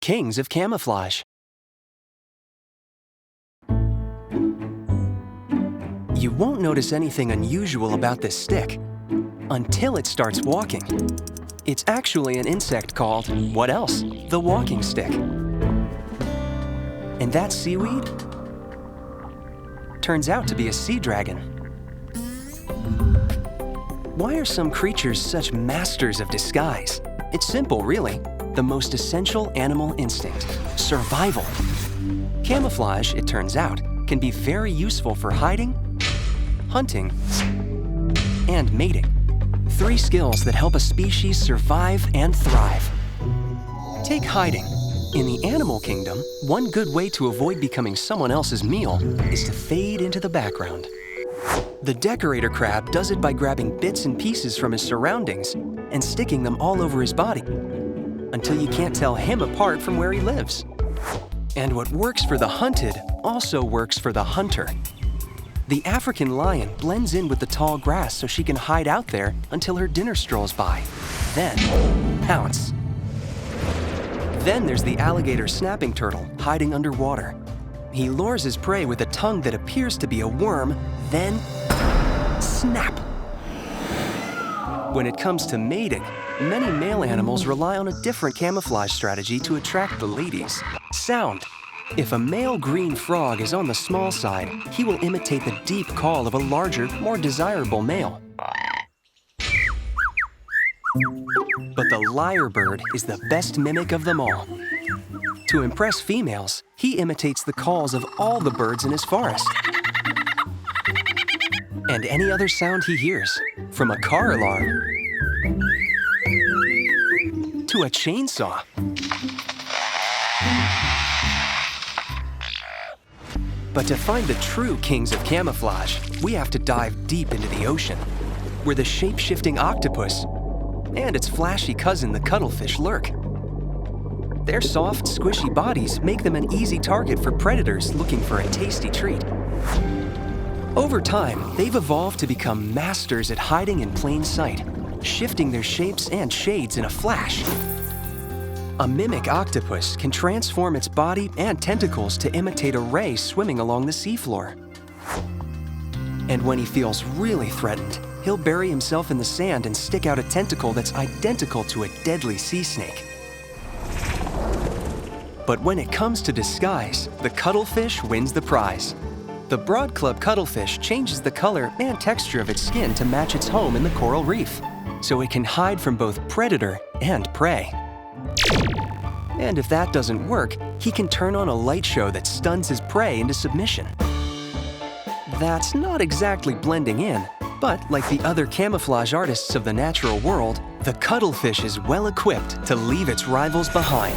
kings of camouflage. You won't notice anything unusual about this stick until it starts walking. It's actually an insect called, what else? The walking stick. And that seaweed turns out to be a sea dragon. Why are some creatures such masters of disguise? It's simple, really. The most essential animal instinct, survival. Camouflage, it turns out, can be very useful for hiding, hunting, and mating. 3 skills that help a species survive and thrive. Take hiding. In the animal kingdom, one good way to avoid becoming someone else's meal is to fade into the background. The decorator crab does it by grabbing bits and pieces from his surroundings and sticking them all over his body until you can't tell him apart from where he lives. And what works for the hunted also works for the hunter. The African lion blends in with the tall grass so she can hide out there until her dinner strolls by. Then, pounce. Then there's the alligator snapping turtle hiding underwater. He lures his prey with a tongue that appears to be a worm, then snap. When it comes to mating, many male animals rely on a different camouflage strategy to attract the ladies: sound. If a male green frog is on the small side, he will imitate the deep call of a larger, more desirable male. But the lyrebird is the best mimic of them all. To impress females, he imitates the calls of all the birds in his forest. And any other sound he hears, from a car alarm to a chainsaw. But to find the true kings of camouflage, we have to dive deep into the ocean, where the shape-shifting octopus and its flashy cousin, the cuttlefish, lurk. Their soft, squishy bodies make them an easy target for predators looking for a tasty treat. Over time, they've evolved to become masters at hiding in plain sight, shifting their shapes and shades in a flash. A mimic octopus can transform its body and tentacles to imitate a ray swimming along the seafloor. And when he feels really threatened, he'll bury himself in the sand and stick out a tentacle that's identical to a deadly sea snake. But when it comes to disguise, the cuttlefish wins the prize. The broadclub cuttlefish changes the color and texture of its skin to match its home in the coral reef, so it can hide from both predator and prey. And if that doesn't work, he can turn on a light show that stuns his prey into submission. That's not exactly blending in, but like the other camouflage artists of the natural world, the cuttlefish is well equipped to leave its rivals behind.